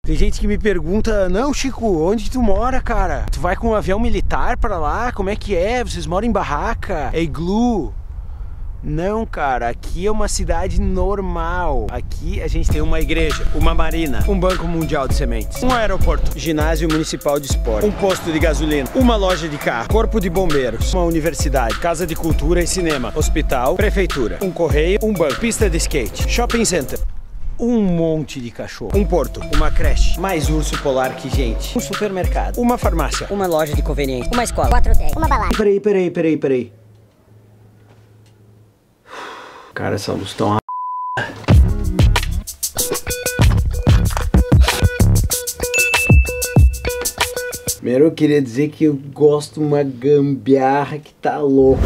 Tem gente que me pergunta, não, Chico, onde tu mora, cara? Tu vai com um avião militar pra lá? Como é que é? Vocês moram em barraca? É iglu? Não, cara, aqui é uma cidade normal. Aqui a gente tem uma igreja, uma marina, um banco mundial de sementes, um aeroporto, ginásio municipal de esporte, um posto de gasolina, uma loja de carro, corpo de bombeiros, uma universidade, casa de cultura e cinema, hospital, prefeitura, um correio, um banco, pista de skate, shopping center. Um monte de cachorro, um porto, uma creche, mais urso polar que gente, um supermercado, uma farmácia, uma loja de conveniência, uma escola, 4 hotéis, uma balada. Peraí. Cara, essa luz tão... Primeiro eu queria dizer que eu gosto de uma gambiarra que tá louca.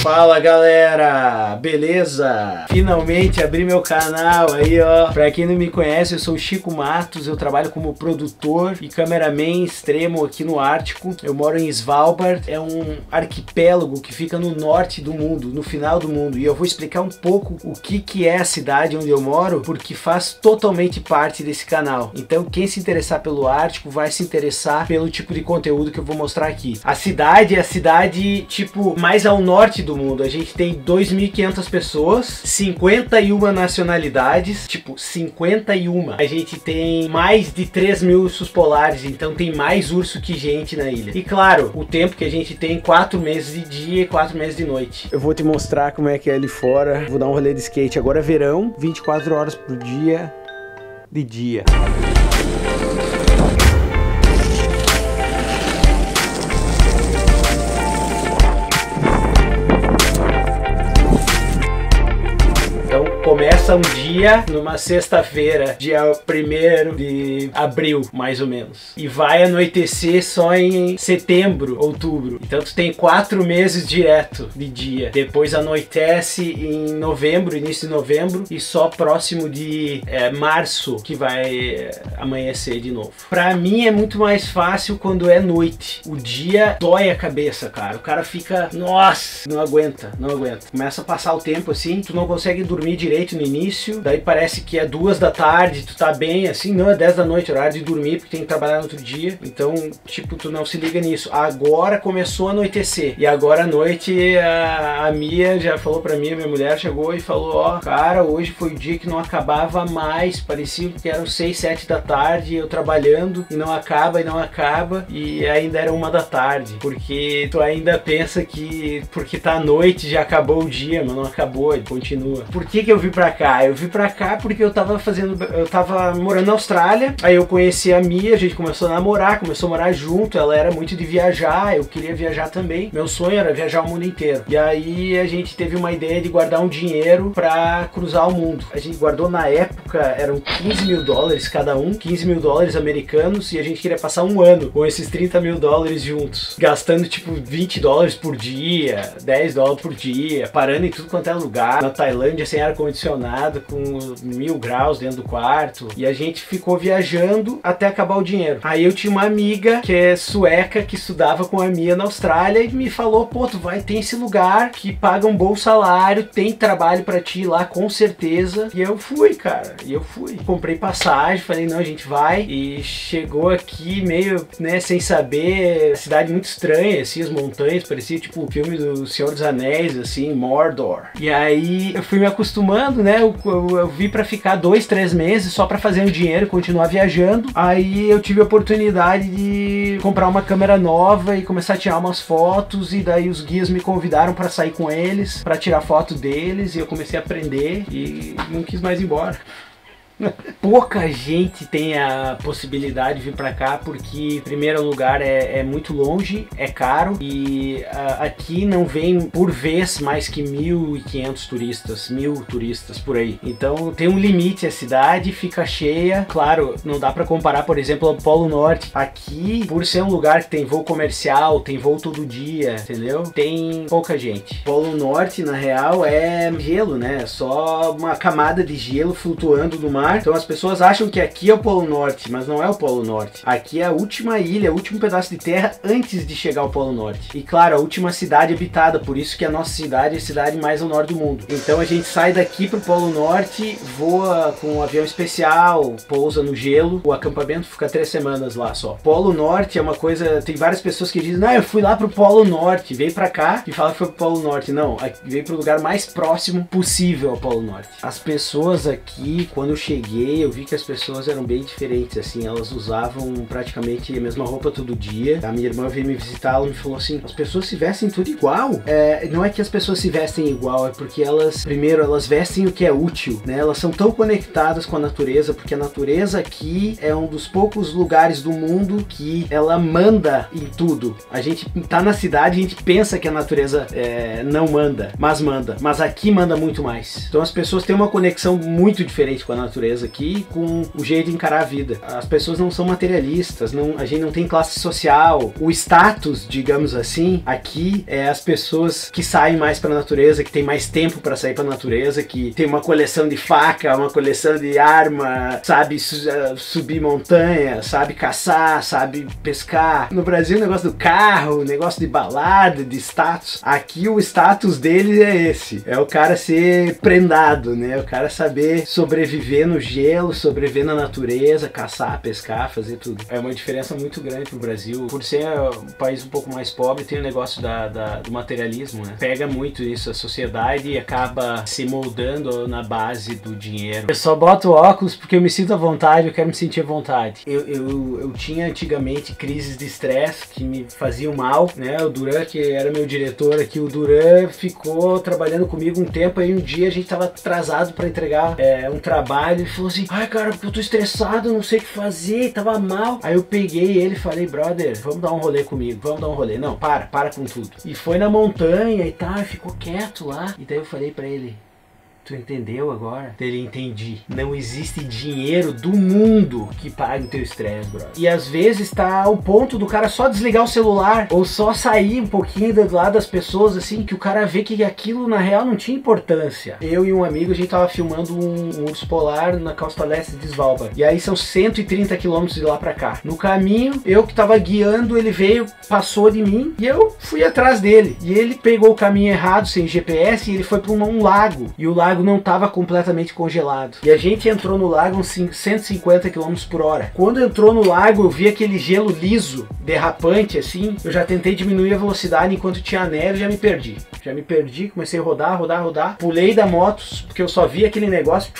Fala galera, beleza? Finalmente abri meu canal aí, ó. Pra quem não me conhece, eu sou o Chico Matos, eu trabalho como produtor e cameraman extremo aqui no Ártico. Eu moro em Svalbard, é um arquipélago que fica no norte do mundo, no final do mundo. E eu vou explicar um pouco o que é a cidade onde eu moro, porque faz totalmente parte desse canal. Então quem se interessar pelo Ártico vai se interessar pelo tipo de conteúdo que eu vou mostrar aqui. A cidade é a cidade, tipo, mais ao norte do mundo. A gente tem 2.500 pessoas, 51 nacionalidades, tipo, 51. A gente tem mais de 3.000 ursos polares, então tem mais urso que gente na ilha. E claro, o tempo que a gente tem, 4 meses de dia e 4 meses de noite. Eu vou te mostrar como é que é ali fora. Vou dar um rolê de skate. Agora é verão, 24 horas por dia de dia. Começa um dia numa sexta-feira, dia 1º de abril, mais ou menos. E vai anoitecer só em setembro, outubro. Então tu tem 4 meses direto de dia. Depois anoitece em novembro, início de novembro, e só próximo de março que vai amanhecer de novo. Pra mim é muito mais fácil quando é noite. O dia dói a cabeça, cara. O cara fica, nossa, não aguenta. Começa a passar o tempo assim, tu não consegue dormir direito no início, daí parece que é 2 da tarde, tu tá bem assim, não, é 10 da noite, horário de dormir, porque tem que trabalhar no outro dia, então, tipo, tu não se liga nisso. Agora começou a anoitecer, e agora à noite a Mia já falou pra mim, minha mulher chegou e falou, ó, cara, hoje foi o dia que não acabava mais, parecia que eram 6, 7 da tarde, eu trabalhando, e não acaba, e ainda era 1 da tarde, porque tu ainda pensa que, porque tá à noite, já acabou o dia, mas não acabou, ele continua. Por que eu vim pra cá? Eu vim pra cá porque eu tava morando na Austrália, aí eu conheci a Mia, a gente começou a namorar, começou a morar junto, ela era muito de viajar, eu queria viajar também, meu sonho era viajar o mundo inteiro. E aí a gente teve uma ideia de guardar um dinheiro pra cruzar o mundo. A gente guardou na época, eram 15 mil dólares cada um, 15 mil dólares americanos, e a gente queria passar um ano com esses 30 mil dólares juntos, gastando tipo 20 dólares por dia, 10 dólares por dia, parando em tudo quanto é lugar, na Tailândia sem ar-condicionado, com 1000 graus dentro do quarto, e a gente ficou viajando até acabar o dinheiro. Aí eu tinha uma amiga que é sueca, que estudava com a Mia na Austrália, e me falou, pô, tu vai ter esse lugar que paga um bom salário, tem trabalho pra ti lá, com certeza. E eu fui, cara, comprei passagem, falei, não, a gente vai, e chegou aqui meio, né, sem saber, cidade muito estranha, assim, as montanhas, parecia tipo o filme do Senhor dos Anéis, assim, Mordor. E aí eu fui me acostumando, né, eu vi pra ficar 2, 3 meses só pra fazer um dinheiro e continuar viajando. Aí eu tive a oportunidade de comprar uma câmera nova e começar a tirar umas fotos, e daí os guias me convidaram pra sair com eles, pra tirar foto deles, e eu comecei a aprender e não quis mais ir embora. Pouca gente tem a possibilidade de vir pra cá porque, em primeiro lugar, é muito longe, é caro e aqui não vem por vez mais que 1.500 turistas, 1.000 turistas por aí. Então tem um limite, a cidade fica cheia. Claro, não dá pra comparar, por exemplo, ao Polo Norte. Aqui, por ser um lugar que tem voo comercial, tem voo todo dia, entendeu? Tem pouca gente. Polo Norte, na real, é gelo, né? É só uma camada de gelo flutuando no mar. Então as pessoas acham que aqui é o Polo Norte, mas não é o Polo Norte. Aqui é a última ilha, o último pedaço de terra antes de chegar ao Polo Norte. E claro, a última cidade habitada, por isso que a nossa cidade é a cidade mais ao norte do mundo. Então a gente sai daqui pro Polo Norte, voa com um avião especial, pousa no gelo, o acampamento fica 3 semanas lá só. Polo Norte é uma coisa, tem várias pessoas que dizem, não, eu fui lá pro Polo Norte, veio pra cá e fala que foi pro Polo Norte. Não, veio pro lugar mais próximo possível ao Polo Norte. As pessoas aqui, quando eu cheguei, eu vi que as pessoas eram bem diferentes, assim, elas usavam praticamente a mesma roupa todo dia. A minha irmã veio me visitar, ela me falou assim, as pessoas se vestem tudo igual. Não é que as pessoas se vestem igual, é porque elas, primeiro, elas vestem o que é útil, né? Elas são tão conectadas com a natureza, porque a natureza aqui é um dos poucos lugares do mundo que ela manda em tudo. A gente tá na cidade, a gente pensa que a natureza não manda, mas aqui manda muito mais. Então as pessoas têm uma conexão muito diferente com a natureza aqui, com o jeito de encarar a vida. As pessoas não são materialistas, a gente não tem classe social, o status, digamos assim, aqui é as pessoas que saem mais para a natureza, que tem mais tempo para sair para a natureza, que tem uma coleção de faca, uma coleção de arma, sabe subir montanha, sabe caçar, sabe pescar. No Brasil o negócio do carro, o negócio de balada, de status. Aqui o status deles é esse, é o cara ser prendado, né? O cara saber sobreviver no gelo, sobreviver na natureza, caçar, pescar, fazer tudo. É uma diferença muito grande pro Brasil. Por ser um país um pouco mais pobre, tem o negócio do materialismo, né? Pega muito isso, a sociedade acaba se moldando na base do dinheiro. Eu só boto óculos porque eu me sinto à vontade, eu quero me sentir à vontade. Eu tinha antigamente crises de estresse que me faziam mal, né? O Duran, que era meu diretor aqui, o Duran ficou trabalhando comigo um tempo, aí um dia a gente tava atrasado para entregar um trabalho, ele falou assim, ai cara, porque eu tô estressado, não sei o que fazer, tava mal. Aí eu peguei ele e falei, brother, vamos dar um rolê comigo, vamos dar um rolê. Não, para com tudo. E foi na montanha e tal, ficou quieto lá. E daí eu falei pra ele, tu entendeu agora? Ele entendi. Não existe dinheiro do mundo que pague o teu estresse, bro. E às vezes tá ao ponto do cara só desligar o celular ou só sair um pouquinho do lado das pessoas, assim, que o cara vê que aquilo na real não tinha importância. Eu e um amigo, a gente tava filmando um urso polar na costa leste de Svalbard. E aí são 130 quilômetros de lá pra cá. No caminho, eu que tava guiando, ele veio, passou de mim e eu fui atrás dele. E ele pegou o caminho errado, sem GPS, e ele foi pra um lago. E o lago não estava completamente congelado. E a gente entrou no lago uns 150 km por hora. Quando entrou no lago, eu vi aquele gelo liso, derrapante assim. Eu já tentei diminuir a velocidade enquanto tinha neve e já me perdi. Comecei a rodar. Pulei da moto, porque eu só vi aquele negócio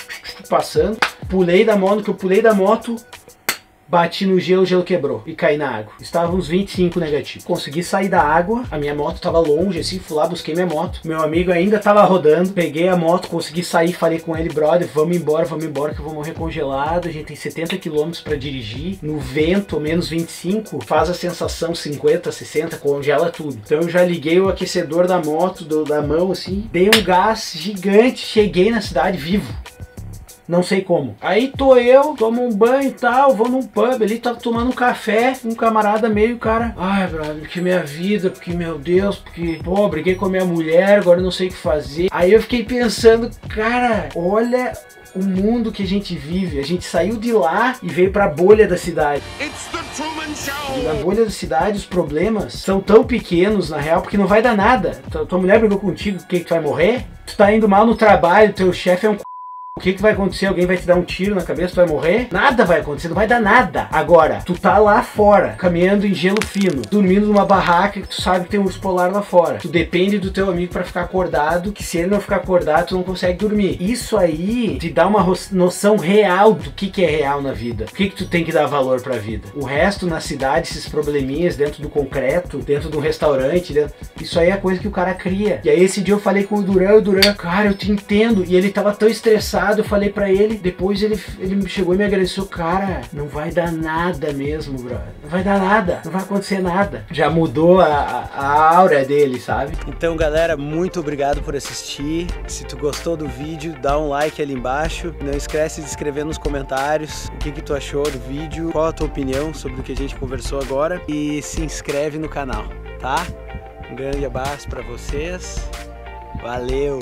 passando. Pulei da moto, bati no gelo, o gelo quebrou e caí na água. Estava uns 25 negativos. Consegui sair da água, a minha moto estava longe, assim, fui lá, busquei minha moto. Meu amigo ainda estava rodando, peguei a moto, consegui sair, falei com ele, brother, vamos embora que eu vou morrer congelado. A gente tem 70 km para dirigir, no vento, menos 25, faz a sensação 50, 60, congela tudo. Então eu já liguei o aquecedor da moto, da mão, assim, dei um gás gigante, cheguei na cidade vivo. Não sei como. Aí tomo um banho e tal, vou num pub ali, tava tomando um café, um camarada meio, cara, ai, brother, porque minha vida, porque meu Deus, porque, pô, briguei com a minha mulher, agora eu não sei o que fazer. Aí eu fiquei pensando, cara, olha o mundo que a gente vive. A gente saiu de lá e veio pra bolha da cidade. E na bolha da cidade os problemas são tão pequenos, na real, porque não vai dar nada. Tua mulher brigou contigo, o que tu vai morrer? Tu tá indo mal no trabalho, teu chefe é um o que vai acontecer? Alguém vai te dar um tiro na cabeça, tu vai morrer? Nada vai acontecer, não vai dar nada. Agora, tu tá lá fora, caminhando em gelo fino, dormindo numa barraca que tu sabe que tem um urso polar lá fora. Tu depende do teu amigo pra ficar acordado, que se ele não ficar acordado, tu não consegue dormir. Isso aí te dá uma noção real do que é real na vida. O que tu tem que dar valor pra vida. O resto na cidade, esses probleminhas dentro do concreto, dentro do restaurante, isso aí é coisa que o cara cria. E aí esse dia eu falei com o Duran, cara, eu te entendo. E ele tava tão estressado eu falei pra ele, depois ele me chegou e me agradeceu, cara, não vai dar nada mesmo, brother. Não vai dar nada, não vai acontecer nada. Já mudou a aura dele, sabe? Então, galera, muito obrigado por assistir. Se tu gostou do vídeo, dá um like ali embaixo. Não esquece de escrever nos comentários o que tu achou do vídeo, qual a tua opinião sobre o que a gente conversou agora. E se inscreve no canal, tá? Um grande abraço pra vocês. Valeu!